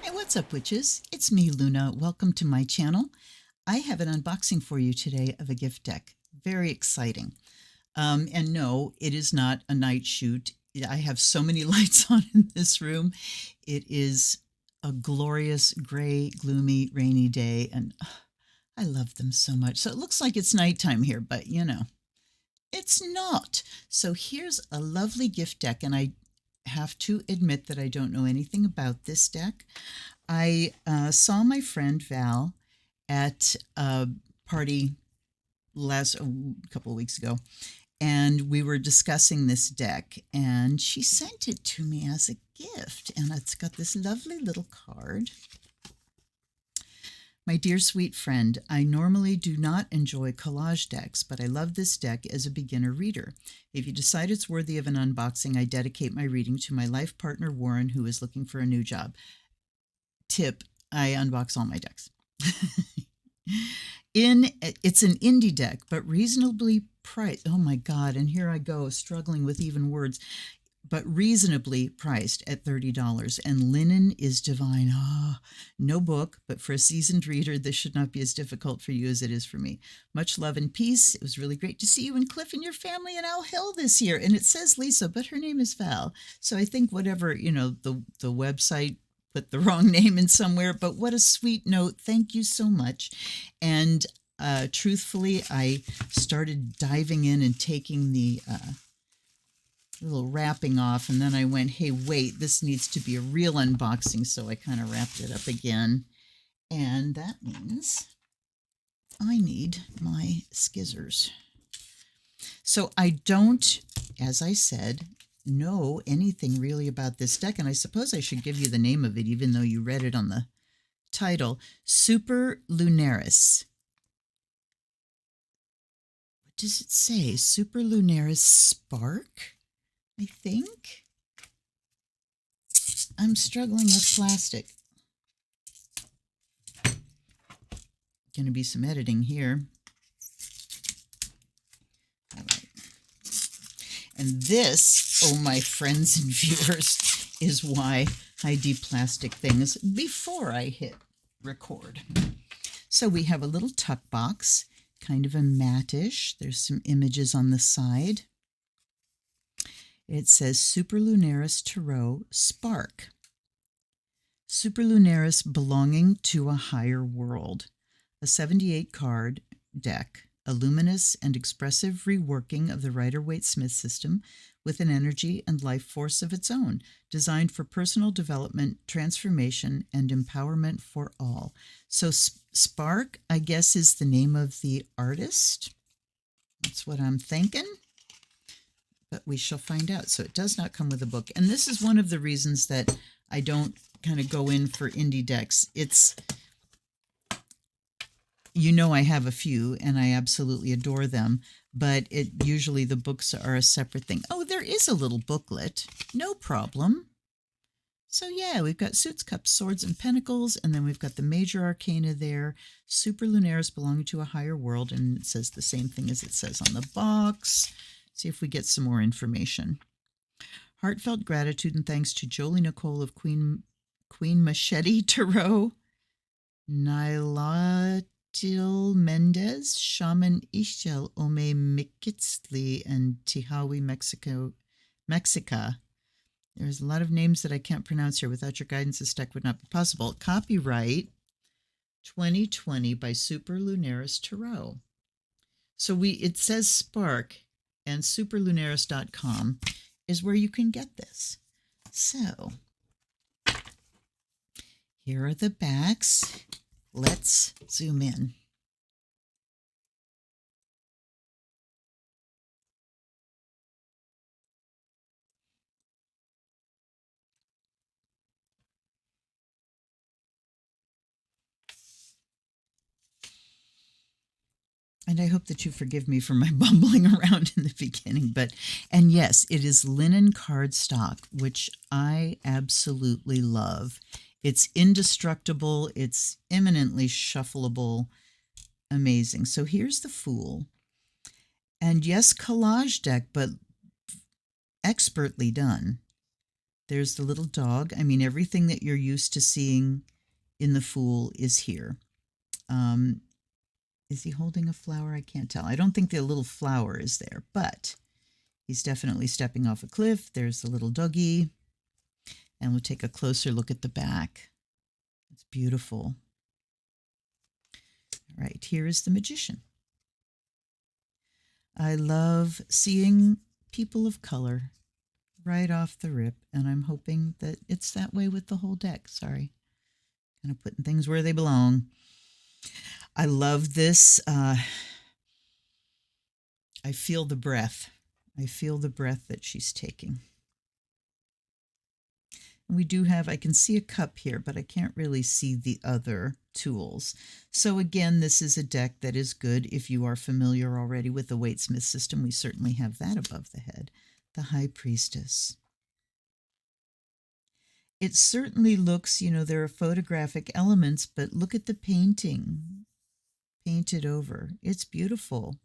Hi, what's up, witches? It's me, Luna. Welcome to my channel. I have an unboxing for you today of a gift deck. Very exciting. And no, it is not a night shoot. I have so many lights on in this room. It is a glorious, gray, gloomy, rainy day, and I love them so much. So it looks like it's nighttime here, but you know, it's not. So here's a lovely gift deck, and I have to admit that I don't know anything about this deck. I saw my friend Val at a party a couple of weeks ago, and we were discussing this deck, and she sent it to me as a gift, and it's got this lovely little card. My dear sweet friend, I normally do not enjoy collage decks, but I love this deck as a beginner reader. If you decide it's worthy of an unboxing, I dedicate my reading to my life partner, Warren, who is looking for a new job. Tip, I unbox all my decks. It's an indie deck, but reasonably priced. Oh my God, and here I go, struggling with even words. But reasonably priced at $30, and linen is divine. No book, but for a seasoned reader, this should not be as difficult for you as it is for me. Much love and peace. It was really great to see you and Cliff and your family in Owl Hill this year. And it says Lisa, but her name is Val. So I think whatever, the website put the wrong name in somewhere, but what a sweet note. Thank you so much. And truthfully, I started diving in and taking the little wrapping off, and then I went, hey, wait, this needs to be a real unboxing, so I kind of wrapped it up again, and that means I need my skizzers. So I don't, as I said, know anything really about this deck, and I suppose I should give you the name of it, even though you read it on the title. Superlunaris. What does it say? Superlunaris Spark? I think. I'm struggling with plastic. Going to be some editing here. All right. And this, oh my friends and viewers, is why I de-plastic things before I hit record. So we have a little tuck box, kind of a mattish. There's some images on the side. It says Superlunaris Tarot Spark. Superlunaris belonging to a higher world. A 78 card deck, a luminous and expressive reworking of the Rider-Waite-Smith system with an energy and life force of its own, designed for personal development, transformation, and empowerment for all. So Spark, I guess, is the name of the artist. That's what I'm thinking. But we shall find out. So it does not come with a book. And this is one of the reasons that I don't kind of go in for indie decks. It's, I have a few and I absolutely adore them, but usually the books are a separate thing. Oh, there is a little booklet. No problem. So yeah, we've got Suits, Cups, Swords, and Pentacles, and then we've got the major arcana there. Superlunaris belonging to a higher world, and it says the same thing as it says on the box. See if we get some more information. Heartfelt gratitude and thanks to Jolie Nicole of Queen Machete Tarot, Nylatil Mendez, Shaman Ishel Ome Mikitzli, and Tihawi, Mexica. There's a lot of names that I can't pronounce here. Without your guidance, this deck would not be possible. Copyright 2020 by Superlunaris Tarot. So it says Spark, and superlunaris.com is where you can get this. So here are the backs. Let's zoom in. And I hope that you forgive me for my bumbling around in the beginning. And yes, it is linen cardstock, which I absolutely love. It's indestructible. It's eminently shuffleable. Amazing. So here's the Fool. And yes, collage deck, but expertly done. There's the little dog. I mean, everything that you're used to seeing in the Fool is here. Is he holding a flower? I can't tell. I don't think the little flower is there, but he's definitely stepping off a cliff. There's the little doggy. And we'll take a closer look at the back. It's beautiful. All right, here is the magician. I love seeing people of color right off the rip, and I'm hoping that it's that way with the whole deck. Sorry. Kind of putting things where they belong. I love this. I feel the breath. I feel the breath that she's taking. And we do have, I can see a cup here, but I can't really see the other tools. So again, this is a deck that is good if you are familiar already with the Waite-Smith system. We certainly have that above the head. The High Priestess. It certainly looks, you know, there are photographic elements, but look at the painting painted over. It's beautiful.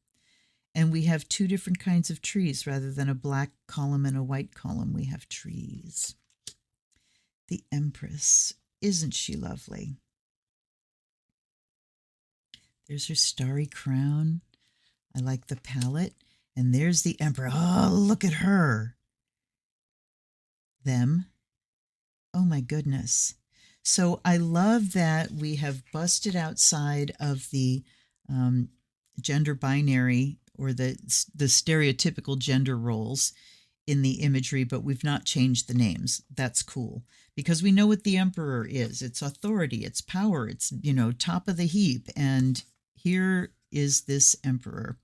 And we have two different kinds of trees rather than a black column and a white column. We have trees. The Empress. Isn't she lovely? There's her starry crown. I like the palette. And there's the Emperor. Oh, look at her. Them. Oh, my goodness. So I love that we have busted outside of the gender binary or the stereotypical gender roles in the imagery, but we've not changed the names. That's cool because we know what the Emperor is. It's authority, it's power, it's, you know, top of the heap. And here is this Emperor,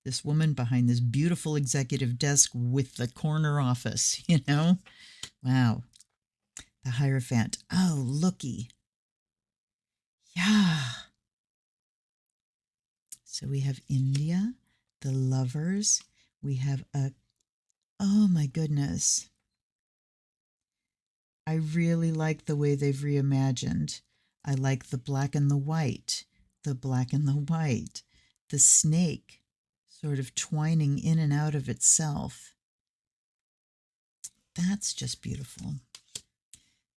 this woman behind this beautiful executive desk with the corner office, you know? Wow. The Hierophant. Oh, looky. Yeah. So we have India, the Lovers. We have a, oh my goodness. I really like the way they've reimagined. I like the black and the white, the black and the white, the snake sort of twining in and out of itself. That's just beautiful.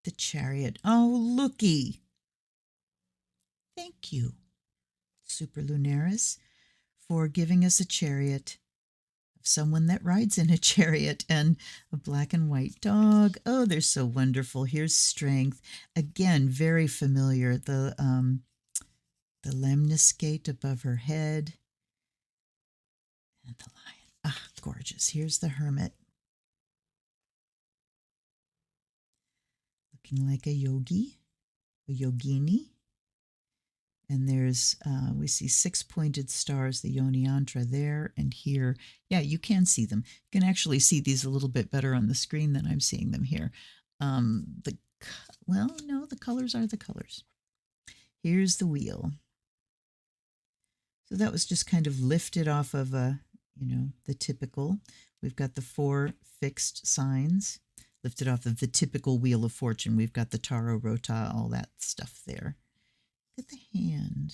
The Chariot. Oh, looky. Thank you, Superlunaris, for giving us a chariot of someone that rides in a chariot and a black and white dog. Oh, they're so wonderful. Here's Strength. Again, very familiar. The lemniscate above her head. And the lion. Ah, gorgeous. Here's the Hermit. Looking like a yogi, a yogini. And there's, we see 6 pointed stars, the Yoni Yantra there and here. Yeah, you can see them. You can actually see these a little bit better on the screen than I'm seeing them here. Well, no, the colors are the colors. Here's the wheel. So that was just kind of lifted off of a, you know, the typical. We've got the 4 fixed signs lifted off of the typical Wheel of Fortune. We've got the Taro Rota, all that stuff there. Look at the hand.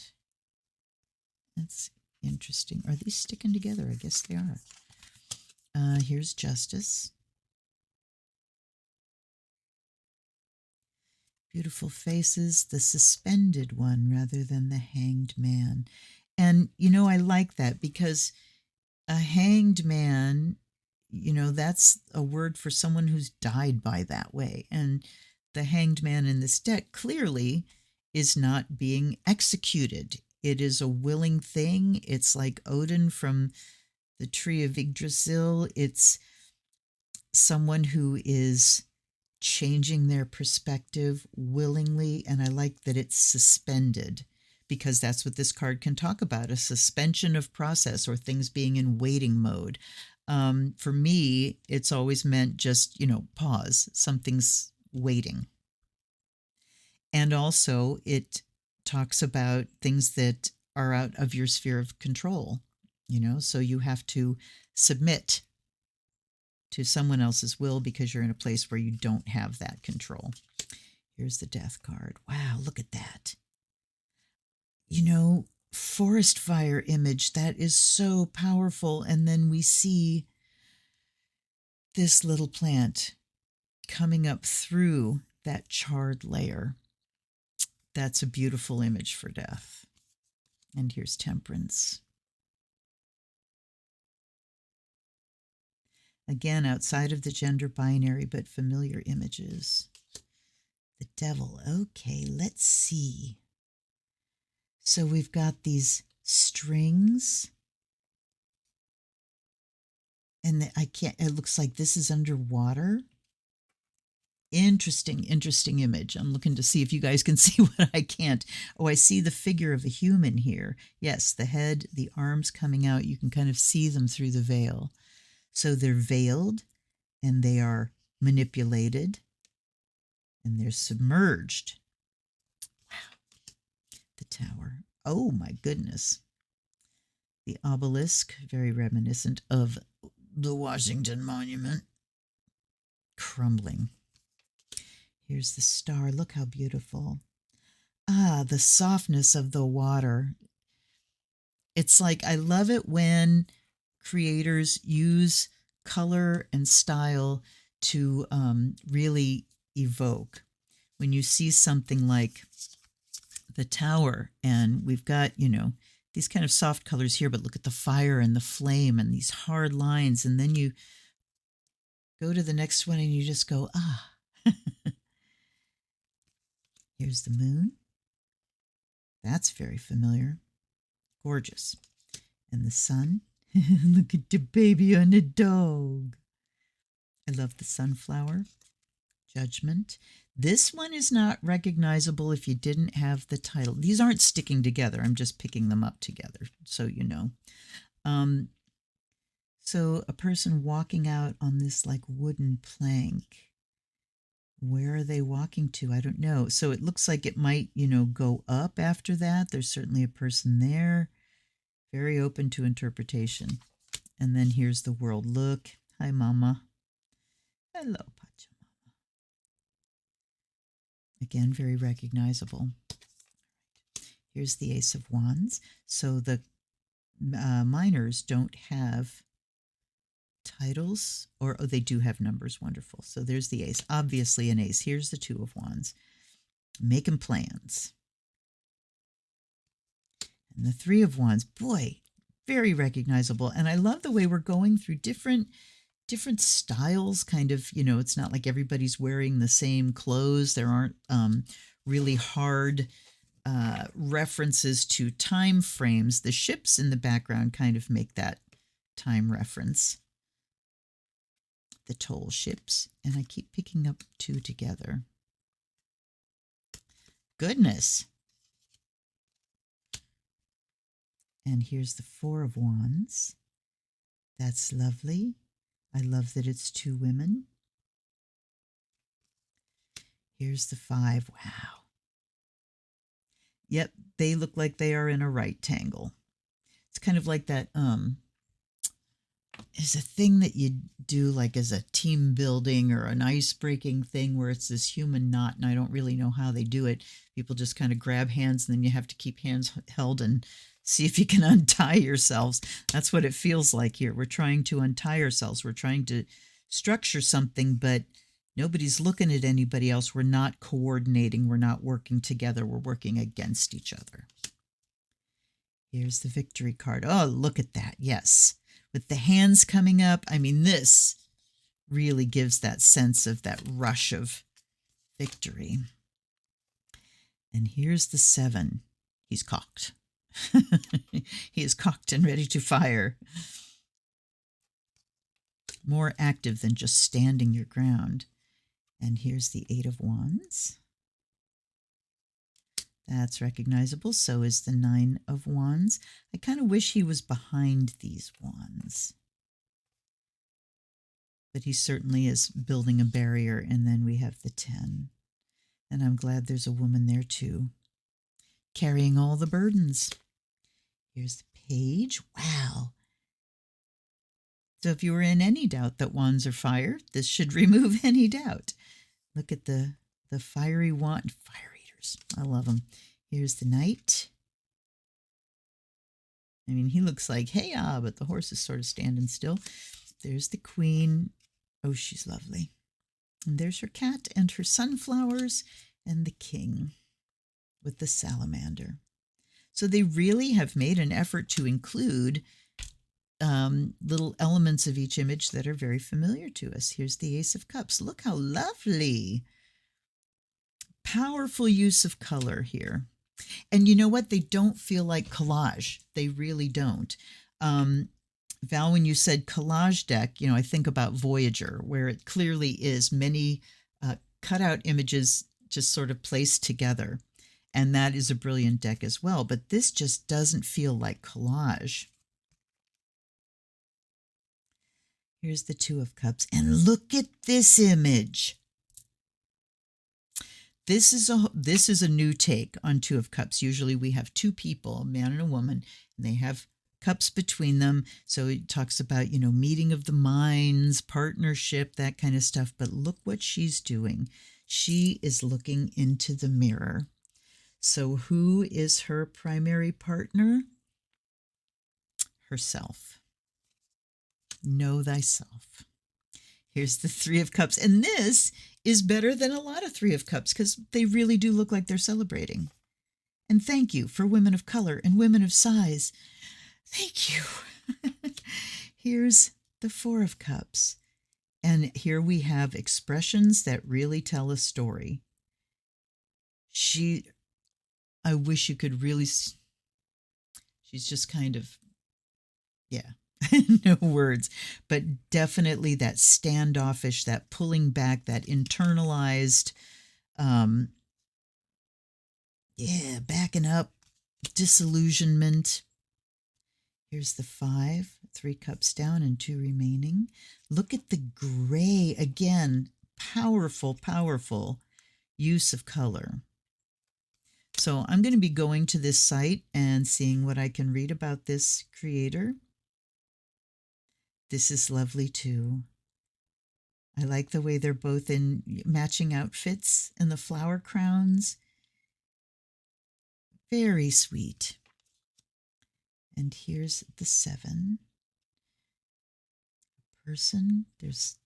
That's interesting. Are these sticking together? I guess they are. Here's Justice. Beautiful faces. The suspended one rather than the hanged man. And, you know, I like that because a hanged man, you know, that's a word for someone who's died by that way. And the hanged man in this deck clearly is not being executed. It is a willing thing. It's like Odin from the Tree of Yggdrasil. It's someone who is changing their perspective willingly, and I like that it's suspended because that's what this card can talk about, a suspension of process or things being in waiting mode. For me, it's always meant just, you know, pause. Something's waiting. And also it talks about things that are out of your sphere of control, you know, so you have to submit to someone else's will because you're in a place where you don't have that control. Here's the Death card. Wow, look at that. You know, forest fire image, that is so powerful. And then we see this little plant coming up through that charred layer. That's a beautiful image for death. And here's Temperance. Again, outside of the gender binary, but familiar images. The Devil. Okay, let's see. So we've got these strings. And I can't, it looks like this is underwater. Interesting image. I'm looking to see if you guys can see what I can't. Oh, I see the figure of a human here. Yes, the head, the arms coming out. You can kind of see them through the veil. So they're veiled and they are manipulated and they're submerged. Wow. The Tower. Oh my goodness. The obelisk, very reminiscent of the Washington Monument. Crumbling. Here's the Star. Look how beautiful. Ah, the softness of the water. It's like, I love it when creators use color and style to really evoke. When you see something like the Tower, and we've got, you know, these kind of soft colors here, but look at the fire and the flame and these hard lines. And then you go to the next one and you just go, ah. Here's the Moon. That's very familiar. Gorgeous. And the Sun. Look at the baby on the dog. I love the Sunflower. Judgment. This one is not recognizable if you didn't have the title. These aren't sticking together. I'm just picking them up together, so you know. So a person walking out on this like wooden plank. Where are they walking to? I don't know. So it looks like it might, you know, go up after that. There's certainly a person there. Very open to interpretation. And then here's the world. Look. Hi, Mama. Hello, Pachamama. Again, very recognizable. Here's the Ace of Wands. So the minors don't have titles, or oh, they do have numbers. Wonderful. So there's the Ace. Obviously an Ace. Here's the Two of Wands. Making plans. And the Three of Wands. Boy, very recognizable. And I love the way we're going through different styles, kind of, you know, it's not like everybody's wearing the same clothes. There aren't really hard references to time frames. The ships in the background kind of make that time reference. The toll ships. And I keep picking up two together. Goodness. And here's the Four of Wands. That's lovely. I love that it's two women. Here's the Five. Wow. Yep, they look like they are in a right tangle. It's kind of like that is a thing that you do like as a team building or an ice breaking thing where it's this human knot, and I don't really know how they do it. People just kind of grab hands and then you have to keep hands held and see if you can untie yourselves. That's what it feels like here. We're trying to untie ourselves. We're trying to structure something, but nobody's looking at anybody else. We're not coordinating. We're not working together. We're working against each other. Here's the Victory card. Oh, look at that. Yes. With the hands coming up. I mean, this really gives that sense of that rush of victory. And here's the Seven. He's cocked. He is cocked and ready to fire. More active than just standing your ground. And here's the Eight of Wands. That's recognizable. So is the Nine of Wands. I kind of wish he was behind these wands. But he certainly is building a barrier. And then we have the 10. And I'm glad there's a woman there too, carrying all the burdens. Here's the Page. Wow. So if you were in any doubt that wands are fire, this should remove any doubt. Look at the fiery wand. Fire eaters. I love them. Here's the Knight. I mean, he looks like, hey, but the horse is sort of standing still. There's the Queen. Oh, she's lovely. And there's her cat and her sunflowers and the king with the salamander. So they really have made an effort to include little elements of each image that are very familiar to us. Here's the Ace of Cups. Look how lovely. Powerful use of color here. And you know what? They don't feel like collage. They really don't. Val, when you said collage deck, I think about Voyager, where it clearly is many cutout images just sort of placed together. And that is a brilliant deck as well. But this just doesn't feel like collage. Here's the Two of Cups. And look at this image. This is a new take on Two of Cups. Usually we have two people, a man and a woman, and they have cups between them. So it talks about, meeting of the minds, partnership, that kind of stuff. But look what she's doing. She is looking into the mirror. So who is her primary partner? Herself. Know thyself. Here's the Three of Cups. And this is better than a lot of Three of Cups because they really do look like they're celebrating. And thank you for women of color and women of size. Thank you. Here's the Four of Cups. And here we have expressions that really tell a story. I wish you could really, she's just kind of, yeah, no words, but definitely that standoffish, that pulling back, that internalized, backing up, disillusionment. Here's the Five, Three Cups down and two remaining. Look at the gray again. Powerful, powerful use of color. So I'm going to be going to this site and seeing what I can read about this creator. This is lovely too. I like the way they're both in matching outfits and the flower crowns. Very sweet. And here's the Seven. Person. There's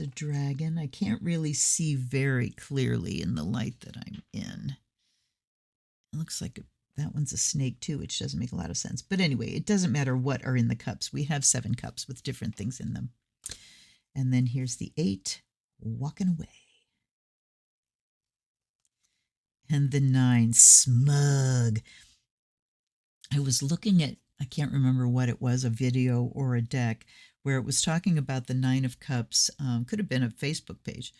a dragon. I can't really see very clearly in the light that I'm in. It looks like that one's a snake too, which doesn't make a lot of sense. But anyway, it doesn't matter what are in the cups. We have 7 cups with different things in them. And then here's the 8, walking away. And the 9, smug. I was looking at, I can't remember what it was, a video or a deck, where it was talking about the 9 of Cups. Could have been a Facebook page.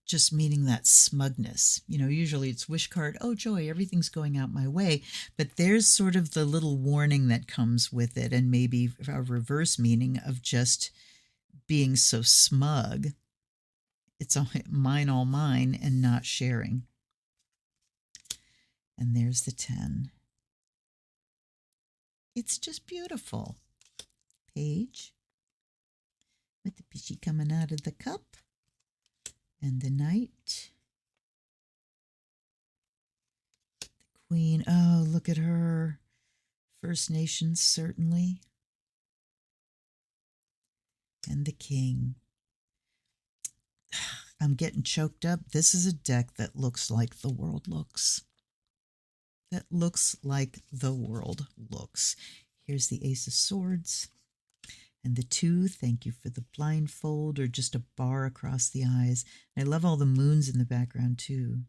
Just meaning that smugness. Usually it's wish card, oh joy, everything's going out my way. But there's sort of the little warning that comes with it, and maybe a reverse meaning of just being so smug. It's all mine, and not sharing. And there's the 10. It's just beautiful. Page with the fishy coming out of the cup. And the Knight. The Queen. Oh, look at her. First Nations, certainly. And the King. I'm getting choked up. This is a deck that looks like the world looks. That looks like the world looks. Here's the Ace of Swords. And the 2, thank you for the blindfold, or just a bar across the eyes. I love all the moons in the background too.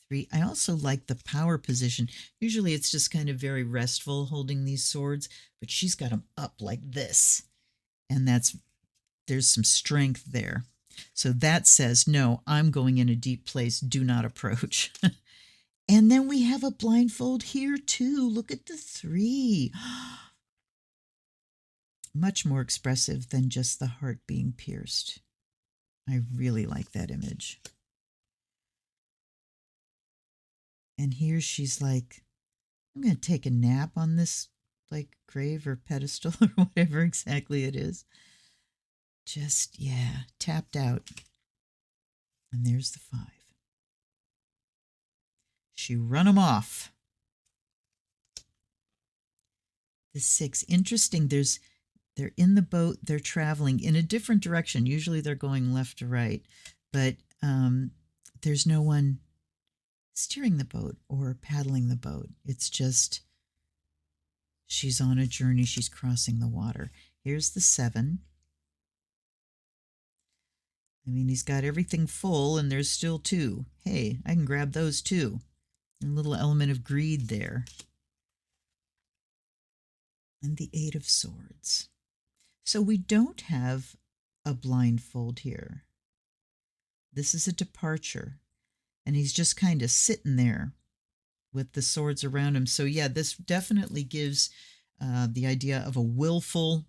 3, I also like the power position. Usually it's just kind of very restful holding these swords, but she's got them up like this. And there's some strength there. So that says, no, I'm going in a deep place. Do not approach. And then we have a blindfold here too. Look at the 3. Much more expressive than just the heart being pierced. I really like that image. And here she's like, I'm going to take a nap on this grave or pedestal or whatever exactly it is. Just, tapped out. And there's the 5. She run them off. The 6. Interesting. They're in the boat. They're traveling in a different direction. Usually they're going left to right, but there's no one steering the boat or paddling the boat. It's just she's on a journey. She's crossing the water. Here's the 7. I mean, he's got everything full and there's still 2. Hey, I can grab those too. A little element of greed there. And the 8 of Swords. So we don't have a blindfold here. This is a departure. And he's just kind of sitting there with the swords around him. So yeah, this definitely gives the idea of a willful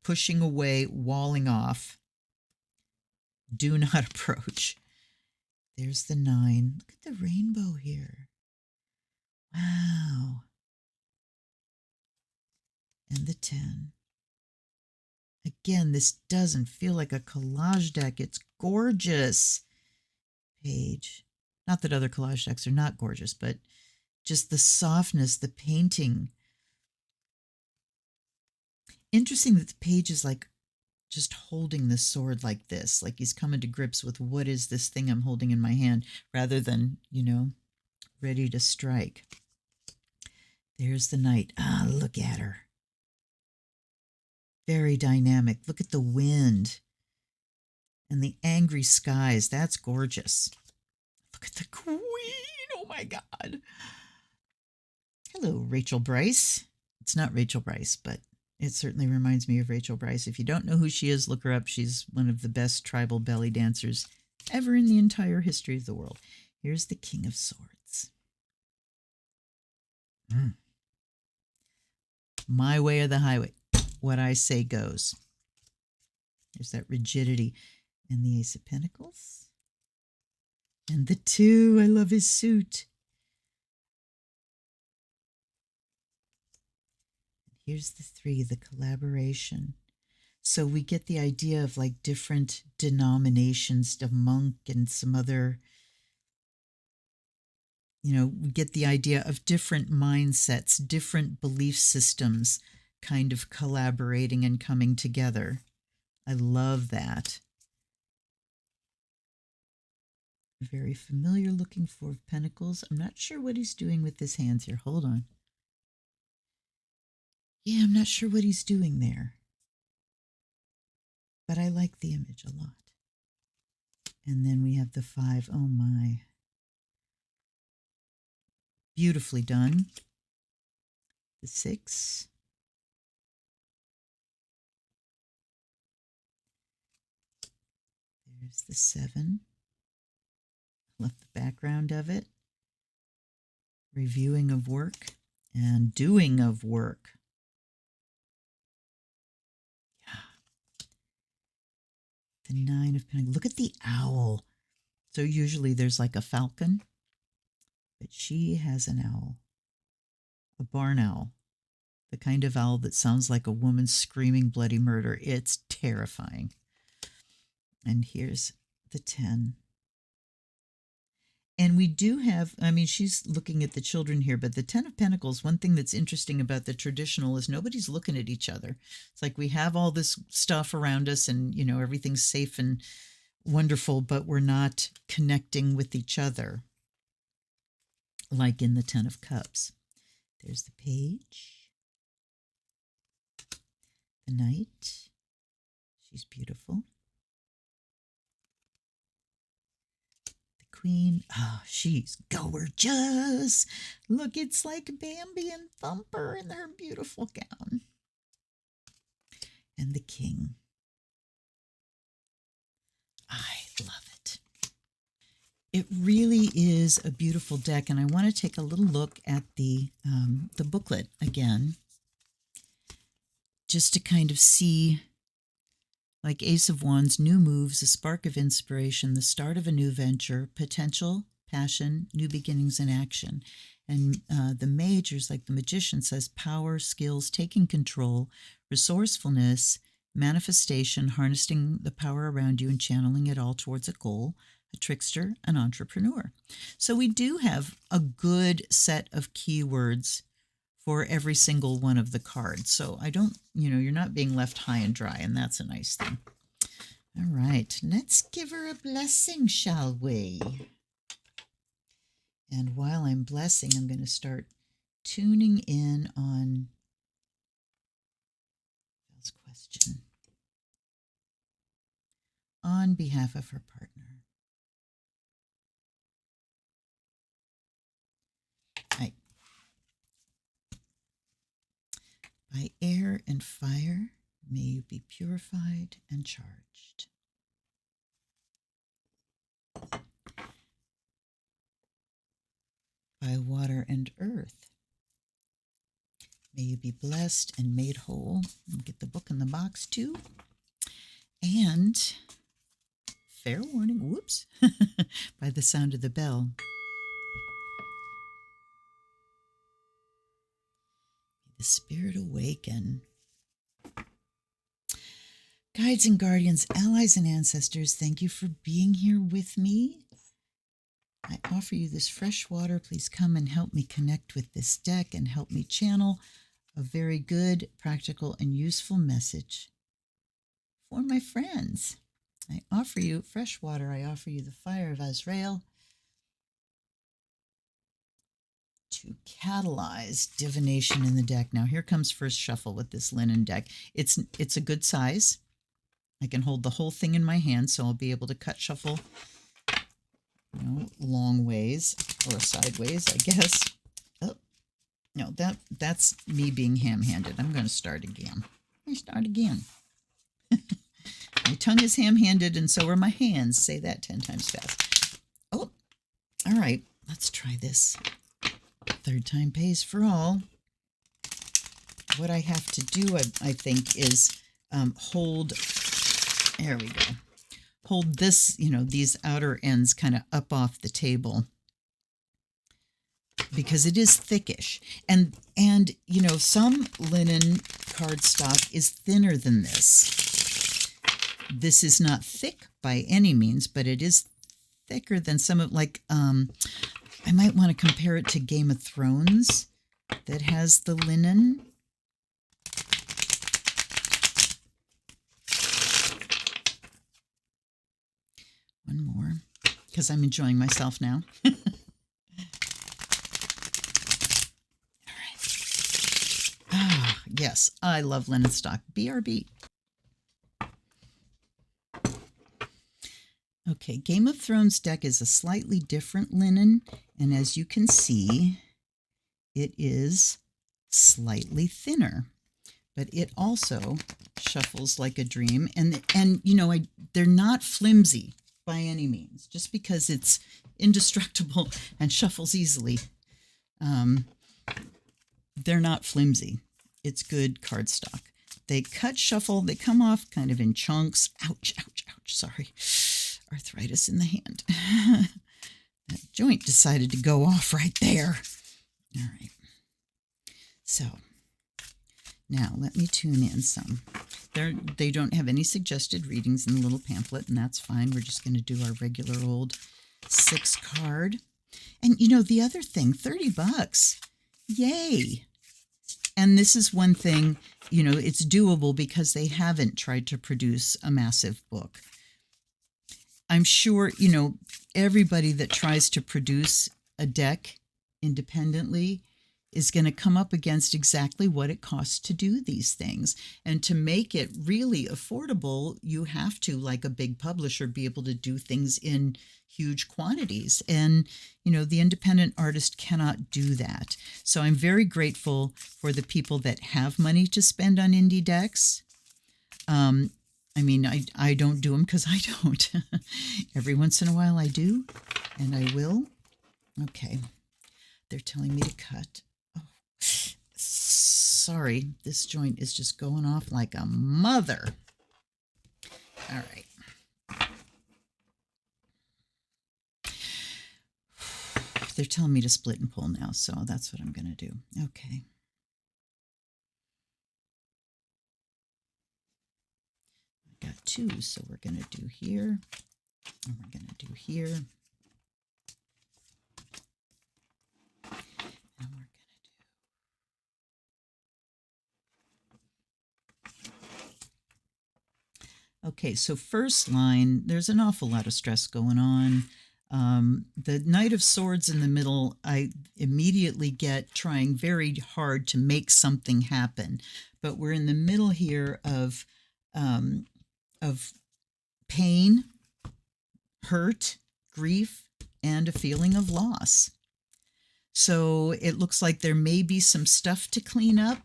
pushing away, walling off. Do not approach. There's the 9. Look at the rainbow here. Wow. And the 10. Again, this doesn't feel like a collage deck. It's gorgeous. Page. Not that other collage decks are not gorgeous, but just the softness, the painting. Interesting that the page is like just holding the sword like this, like he's coming to grips with what is this thing I'm holding in my hand, rather than, ready to strike. There's the Knight. Ah, look at her. Very dynamic. Look at the wind and the angry skies. That's gorgeous. Look at the Queen. Oh my God. Hello, Rachel Bryce. It's not Rachel Bryce, but it certainly reminds me of Rachel Bryce. If you don't know who she is, look her up. She's one of the best tribal belly dancers ever in the entire history of the world. Here's the King of Swords. My way or the highway. What I say goes. There's that rigidity. And the Ace of Pentacles. And the 2. I love his suit. Here's the 3, the collaboration. So we get the idea of like different denominations, a monk and some other, we get the idea of different mindsets, different belief systems kind of collaborating and coming together. I love that. Very familiar looking 4 of Pentacles. I'm not sure what he's doing with his hands here. Hold on. Yeah, I'm not sure what he's doing there. But I like the image a lot. And then we have the 5. Oh my. Beautifully done. The 6. There's the 7. Love the background of it. Reviewing of work and doing of work. Yeah. The 9 of Pentacles. Look at the owl. So usually there's like a falcon, but she has an owl. A barn owl. The kind of owl that sounds like a woman screaming bloody murder. It's terrifying. And here's the 10. And we do have, she's looking at the children here, but the 10 of Pentacles, one thing that's interesting about the traditional is nobody's looking at each other. It's like we have all this stuff around us and, everything's safe and wonderful, but we're not connecting with each other. Like in the 10 of Cups. There's the Page. The Knight. She's beautiful. Queen. Oh, she's gorgeous. Look, it's like Bambi and Thumper in their beautiful gown. And the King. I love it. It really is a beautiful deck, and I want to take a little look at the booklet again, just to kind of see. Like Ace of Wands, new moves, a spark of inspiration, the start of a new venture, potential, passion, new beginnings and action. And the majors, like the Magician, says power, skills, taking control, resourcefulness, manifestation, harnessing the power around you and channeling it all towards a goal, a trickster, an entrepreneur. So we do have a good set of keywords for every single one of the cards. So I don't, you're not being left high and dry, and that's a nice thing. All right, let's give her a blessing, shall we? And while I'm blessing, I'm going to start tuning in on Bill's question on behalf of her partner. By air and fire, may you be purified and charged. By water and earth, may you be blessed and made whole. And get the book in the box too. And fair warning, whoops, by the sound of the bell. May the spirit awaken. Guides and guardians, allies and ancestors, thank you for being here with me. I offer you this fresh water. Please come and help me connect with this deck and help me channel a very good, practical, and useful message for my friends. I offer you fresh water. I offer you the fire of Azrael to catalyze divination in the deck. Now here comes first shuffle with this linen deck. It's a good size. I can hold the whole thing in my hand, so I'll be able to cut shuffle, long ways or sideways, I guess. Oh, no, that's me being ham-handed. I'm going to start again. My tongue is ham-handed, and so are my hands. Say that 10 times fast. Oh, all right. Let's try this. Third time pays for all. What I have to do, I think, is hold... There we go. Hold this, these outer ends kind of up off the table because it is thickish. And some linen cardstock is thinner than this. This is not thick by any means, but it is thicker than some of, I might want to compare it to Game of Thrones that has the linen. One more, because I'm enjoying myself now. All right. Ah, yes, I love linen stock. BRB. Okay, Game of Thrones deck is a slightly different linen, and as you can see, it is slightly thinner, but it also shuffles like a dream, and they're not flimsy by any means. Just because it's indestructible and shuffles easily, they're not flimsy. It's good cardstock. They cut, shuffle, they come off kind of in chunks. Ouch, ouch, ouch, sorry. Arthritis in the hand. That joint decided to go off right there. All right. So now let me tune in some. They don't have any suggested readings in the little pamphlet, and that's fine. We're just going to do our regular old 6 card. And the other thing, $30. Yay. And this is one thing, it's doable because they haven't tried to produce a massive book. I'm sure, everybody that tries to produce a deck independently is going to come up against exactly what it costs to do these things. And to make it really affordable, you have to, like a big publisher, be able to do things in huge quantities. And, the independent artist cannot do that. So I'm very grateful for the people that have money to spend on indie decks. I don't do them because I don't. Every once in a while I do, and I will. Okay. They're telling me to cut. Sorry, this joint is just going off like a mother. All right. They're telling me to split and pull now, so that's what I'm going to do. Okay. I got 2, so we're going to do here, and we're going to do here. And we're going to do Okay, so first line, there's an awful lot of stress going on. The Knight of Swords in the middle, I immediately get trying very hard to make something happen. But we're in the middle here of pain, hurt, grief, and a feeling of loss. So it looks like there may be some stuff to clean up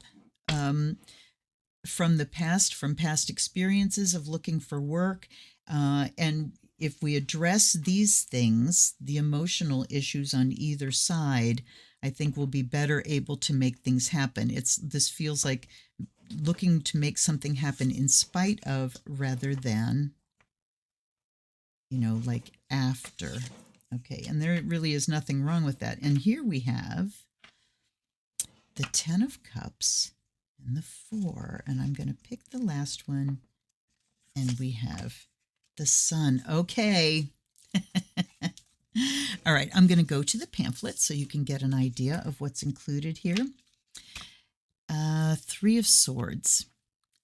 from the past, from past experiences of looking for work. And if we address these things, the emotional issues on either side, I think we'll be better able to make things happen. This feels like looking to make something happen in spite of rather than, like after. Okay, and there really is nothing wrong with that. And here we have the 10 of Cups and the 4, and I'm going to pick the last one, and we have the Sun. Okay. All right, I'm going to go to the pamphlet so you can get an idea of what's included here. 3 of Swords.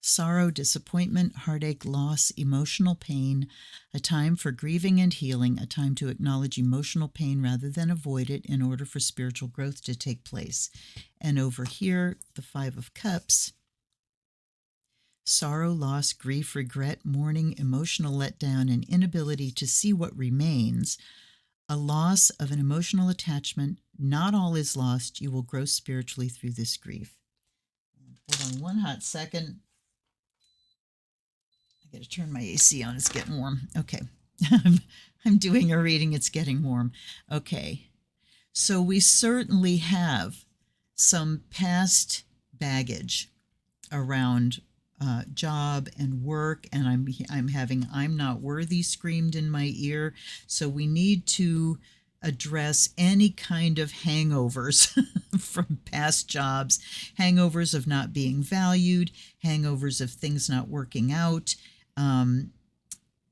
Sorrow, disappointment, heartache, loss, emotional pain, a time for grieving and healing, a time to acknowledge emotional pain rather than avoid it in order for spiritual growth to take place. And over here, the 5 of Cups, sorrow, loss, grief, regret, mourning, emotional letdown, and inability to see what remains, a loss of an emotional attachment. Not all is lost. You will grow spiritually through this grief. Hold on one hot second. I got to turn my AC on. It's getting warm. Okay. I'm doing a reading. It's getting warm. Okay. So we certainly have some past baggage around job and work, and I'm having "I'm not worthy" screamed in my ear. So we need to address any kind of hangovers from past jobs, hangovers of not being valued, hangovers of things not working out,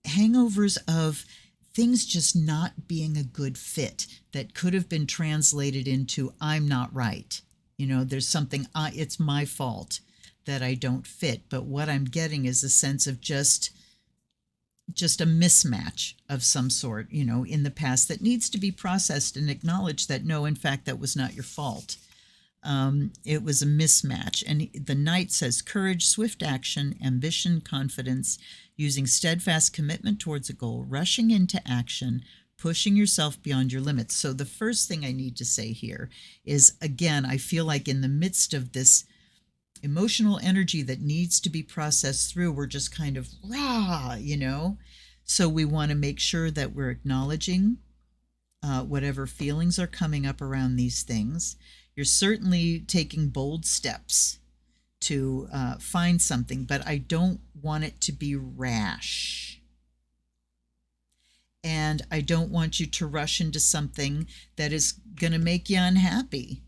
hangovers of things just not being a good fit that could have been translated into "I'm not right." There's something, it's my fault that I don't fit. But what I'm getting is a sense of just a mismatch of some sort, in the past that needs to be processed and acknowledged that no, in fact, that was not your fault. It was a mismatch. And the Knight says courage, swift action, ambition, confidence, using steadfast commitment towards a goal, rushing into action, pushing yourself beyond your limits. So the first thing I need to say here is, again, I feel like in the midst of this emotional energy that needs to be processed through, we're just kind of rah, So we want to make sure that we're acknowledging whatever feelings are coming up around these things. You're certainly taking bold steps to find something, but I don't want it to be rash. And I don't want you to rush into something that is going to make you unhappy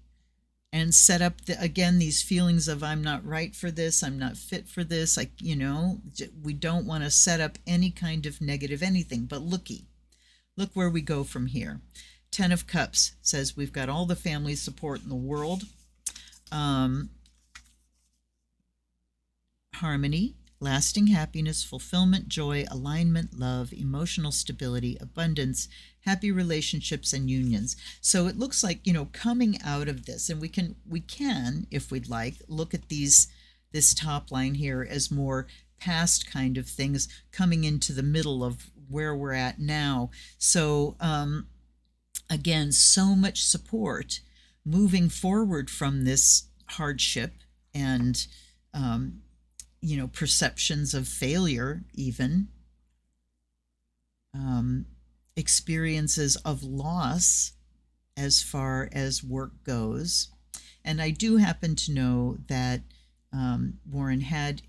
and set up, again, these feelings of "I'm not right for this, I'm not fit for this." We don't want to set up any kind of negative anything. But look where we go from here. 10 of Cups says we've got all the family support in the world. Harmony, lasting happiness, fulfillment, joy, alignment, love, emotional stability, abundance, happy relationships, and unions. So it looks like, coming out of this, and we can, if we'd like, look at this top line here as more past kind of things coming into the middle of where we're at now. So again, so much support moving forward from this hardship and perceptions of failure, even experiences of loss as far as work goes. And I do happen to know that Warren had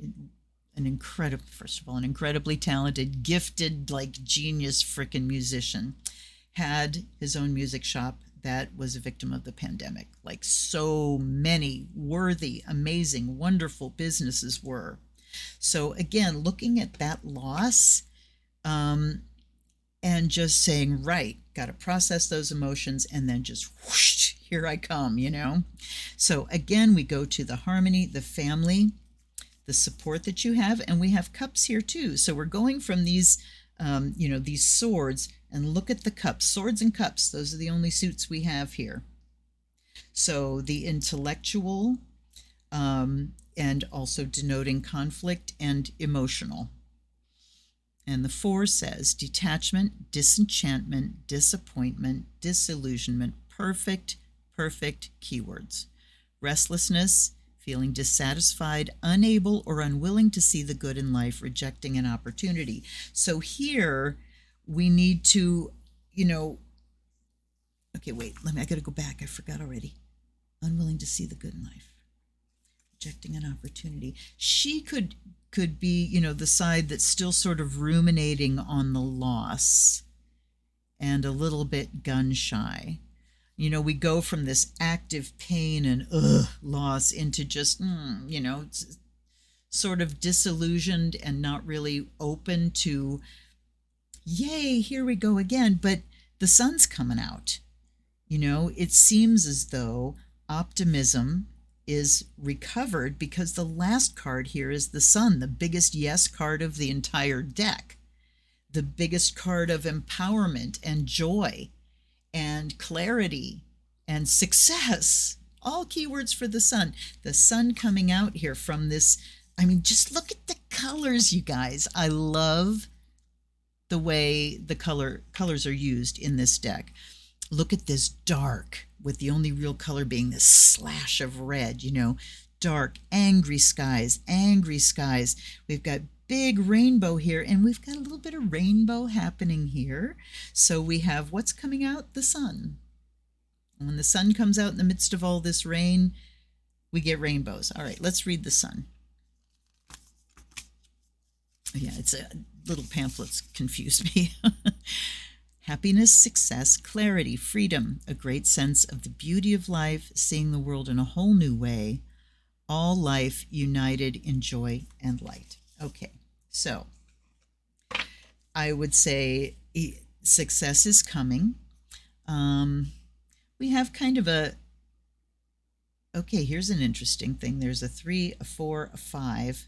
an incredibly talented, gifted, genius frickin' musician, had his own music shop that was a victim of the pandemic, like so many worthy, amazing, wonderful businesses were. So again, looking at that loss and just saying, right, got to process those emotions, and then just whoosh, here I come, So again, we go to the harmony, the family. the support that you have, and we have cups here too. So we're going from these, these swords, and look at the cups, swords and cups. Those are the only suits we have here. So the intellectual, and also denoting conflict and emotional. And the 4 says detachment, disenchantment, disappointment, disillusionment, perfect keywords. Restlessness, feeling dissatisfied, unable or unwilling to see the good in life, rejecting an opportunity. So here we need to, okay, wait, I got to go back. I forgot already. Unwilling to see the good in life, rejecting an opportunity. She could be, the side that's still sort of ruminating on the loss and a little bit gun shy. We go from this active pain and loss into just, sort of disillusioned and not really open to, yay, here we go again. But the sun's coming out. It seems as though optimism is recovered because the last card here is the sun, the biggest yes card of the entire deck, the biggest card of empowerment and joy and clarity and success, all keywords for the sun. The sun coming out here from this, just look at the colors, you guys. I love the way the colors are used in this deck. Look at this dark, with the only real color being this slash of red, dark, angry skies. We've got big rainbow here, and we've got a little bit of rainbow happening here. So we have what's coming out? The sun. And when the sun comes out in the midst of all this rain, we get rainbows. All right, let's read the sun. Yeah, it's a little pamphlets confuse me. Happiness, success, clarity, freedom, a great sense of the beauty of life, seeing the world in a whole new way, all life united in joy and light. Okay, so I would say success is coming. We have kind of okay, here's an interesting thing. There's a 3, a 4, a 5,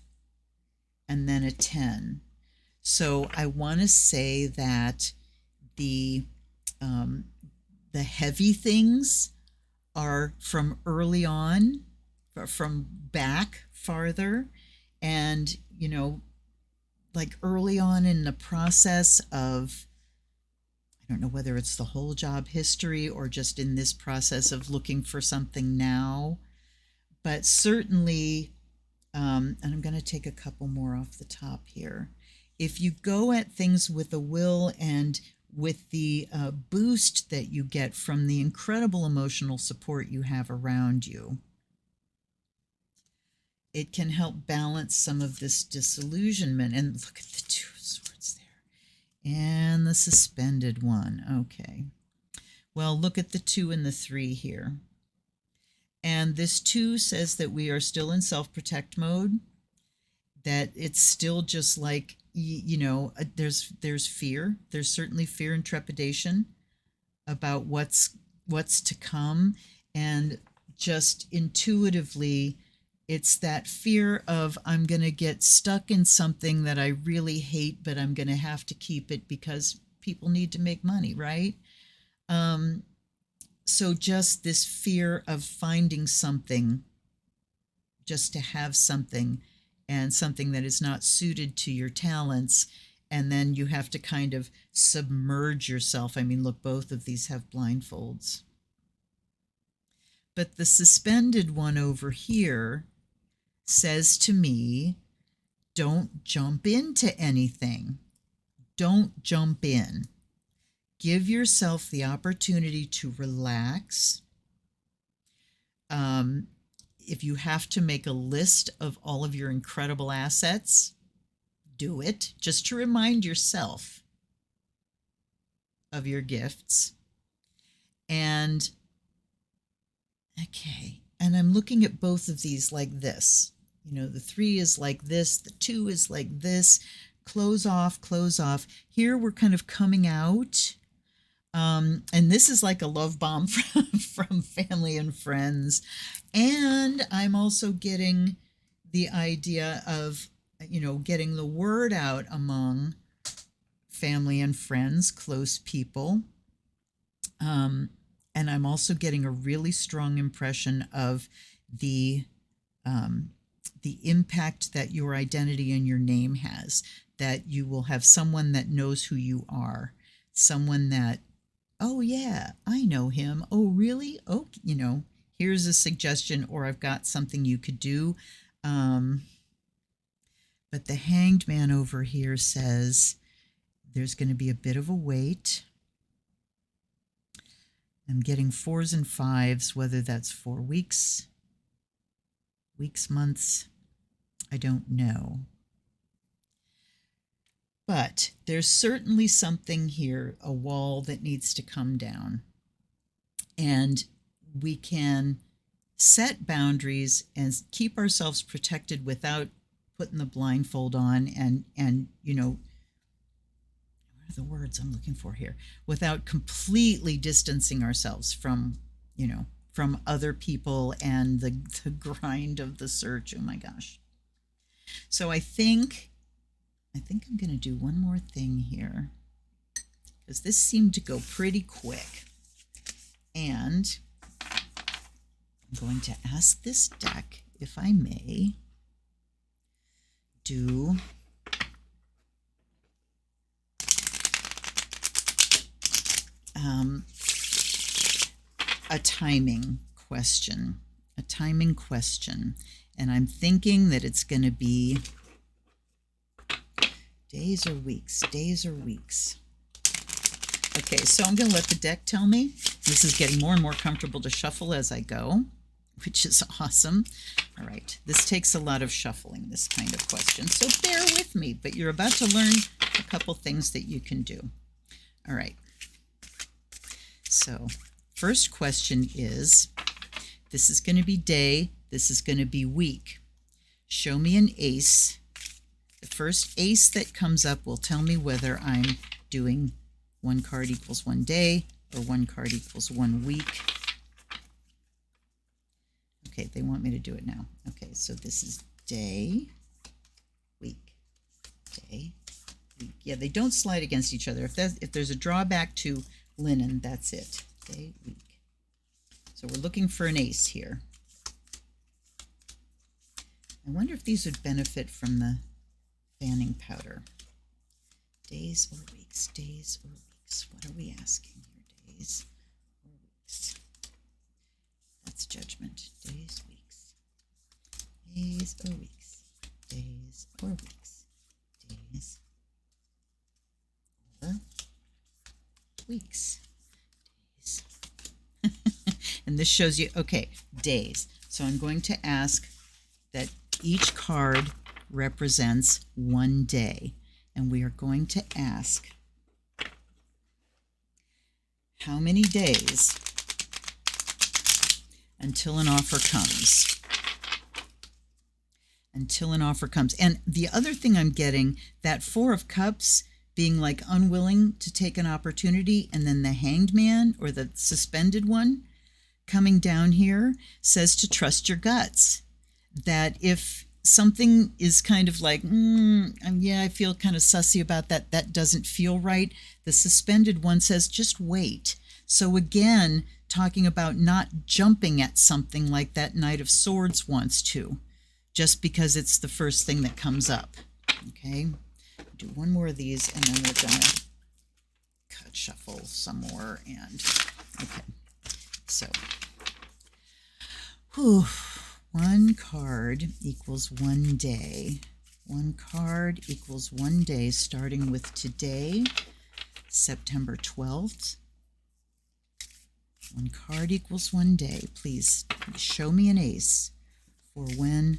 and then a 10. So I want to say that the heavy things are from early on, from back farther, and like early on in the process of, I don't know whether it's the whole job history or just in this process of looking for something now, but certainly, and I'm going to take a couple more off the top here. If you go at things with a will and with the boost that you get from the incredible emotional support you have around you, it can help balance some of this disillusionment. And look at the 2 swords there. And the suspended one. Okay. Well, look at the 2 and the 3 here. And this 2 says that we are still in self-protect mode, that it's still just like, there's fear. There's certainly fear and trepidation about what's to come. And just intuitively, it's that fear of, I'm going to get stuck in something that I really hate, but I'm going to have to keep it because people need to make money, right? So just this fear of finding something just to have something, and something that is not suited to your talents, and then you have to kind of submerge yourself. Look, both of these have blindfolds. But the suspended one over here says to me, don't jump into anything. Don't jump in. Give yourself the opportunity to relax. If you have to make a list of all of your incredible assets, do it, just to remind yourself of your gifts. And, okay, and I'm looking at both of these like this. The 3 is like this, the 2 is like this. Close off, close off. Here we're kind of coming out. And this is like a love bomb from family and friends. And I'm also getting the idea of, getting the word out among family and friends, close people. And I'm also getting a really strong impression of the impact that your identity and your name has, that you will have someone that knows who you are, someone that, oh yeah, I know him. Oh, really? Oh, here's a suggestion, or I've got something you could do. But the Hanged Man over here says there's going to be a bit of a wait. I'm getting 4s and 5s, whether that's 4 weeks, months, I don't know. But there's certainly something here, a wall that needs to come down. And we can set boundaries and keep ourselves protected without putting the blindfold on and what are the words I'm looking for here? Without completely distancing ourselves from other people and the grind of the search. Oh my gosh. So I think I'm going to do one more thing here, because this seemed to go pretty quick. And I'm going to ask this deck, if I may, do a timing question. And I'm thinking that it's going to be days or weeks. Okay, so I'm going to let the deck tell me. This is getting more and more comfortable to shuffle as I go, which is awesome. All right, this takes a lot of shuffling, this kind of question, so bear with me, but you're about to learn a couple things that you can do. All right, so first question is, this is going to be day, this is going to be week. Show me an ace. The first ace that comes up will tell me whether I'm doing 1 card equals 1 day or 1 card equals 1 week. Okay, they want me to do it now. Okay, so this is day, week, day, week. Yeah, they don't slide against each other. If there's a drawback to linen, that's it. Day, week. So we're looking for an ace here. I wonder if these would benefit from the fanning powder. Days or weeks, days or weeks. What are we asking here? Days or weeks? That's judgment. Days, weeks. Days or weeks. Days or weeks. Days or weeks. Days. And this shows you, okay, days. So I'm going to ask that each card represents 1 day. And we are going to ask, how many days until an offer comes? Until an offer comes. And the other thing I'm getting, that 4 of Cups being like unwilling to take an opportunity, and then the Hanged Man, or the suspended one, coming down here says to trust your guts. That if something is kind of like, yeah, I feel kind of sussy about that, that doesn't feel right, the suspended one says just wait. So again, talking about not jumping at something like that Knight of Swords wants to, just because it's the first thing that comes up. Okay, do one more of these, and then we're gonna shuffle some more. And okay, so 1 card equals 1 day. 1 card equals 1 day, starting with today, September 12th. 1 card equals 1 day. Please show me an ace for when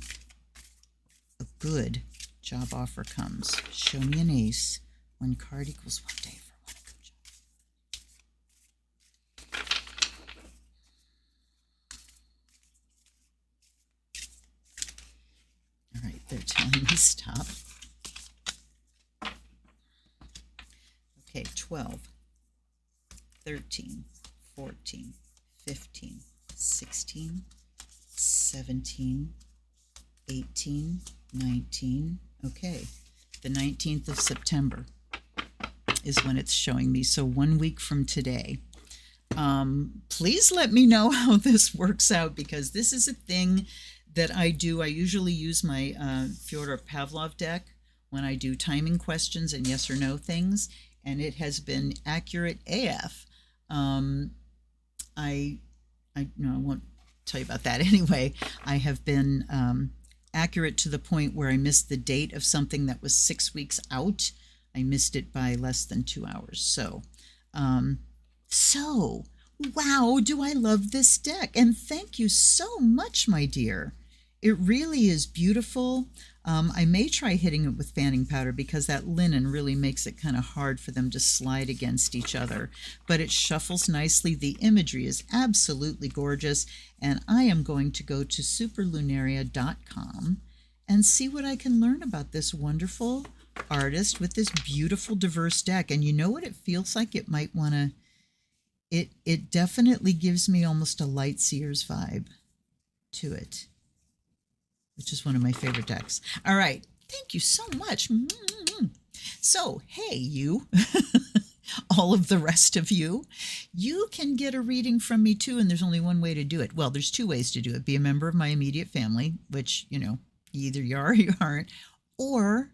a good job offer comes. Show me an ace. 1 card equals 1 day for when a good job. All right, they're telling me stop. Okay, 12, 13, 14, 15, 16, 17, 18, 19. Okay, the 19th of September is when it's showing me. So 1 week from today. Please let me know how this works out, because this is a thing that I do. I usually use my Fyodor Pavlov deck when I do timing questions and yes or no things, and it has been accurate AF. I no, I won't tell you about that anyway. I have been accurate to the point where I missed the date of something that was 6 weeks out. I missed it by less than 2 hours. So, wow, do I love this deck. And thank you so much, my dear. It really is beautiful. I may try hitting it with fanning powder, because that linen really makes it kind of hard for them to slide against each other. But it shuffles nicely. The imagery is absolutely gorgeous. And I am going to go to superlunaria.com and see what I can learn about this wonderful artist with this beautiful, diverse deck. And you know what it feels like? It might want to... It definitely gives me almost a Light Seers vibe to it, which is one of my favorite decks. All right. Thank you so much. So, hey, you, all of the rest of you, you can get a reading from me too. And there's only one way to do it. Well, there's 2 ways to do it. Be a member of my immediate family, which, you know, either you are or you aren't, or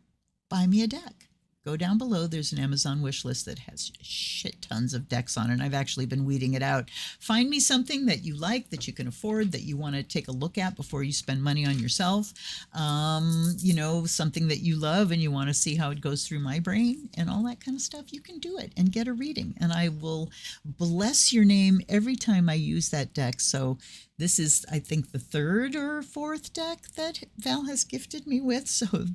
buy me a deck. Go down below. There's an Amazon wish list that has shit tons of decks on it. And I've actually been weeding it out. Find me something that you like, that you can afford, that you want to take a look at before you spend money on yourself. You know, something that you love and you want to see how it goes through my brain and all that kind of stuff. You can do it and get a reading. And I will bless your name every time I use that deck. So this is, I think, the 3rd or 4th deck that Val has gifted me with. So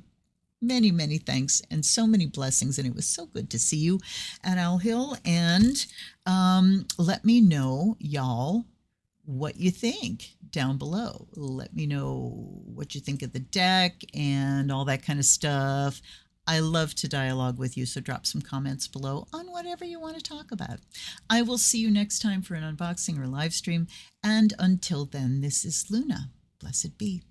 many, many thanks and so many blessings. And it was so good to see you at Owl Hill. And let me know, y'all, what you think down below. Let me know what you think of the deck and all that kind of stuff. I love to dialogue with you, so drop some comments below on whatever you want to talk about. I will see you next time for an unboxing or live stream. And until then, this is Luna. Blessed be.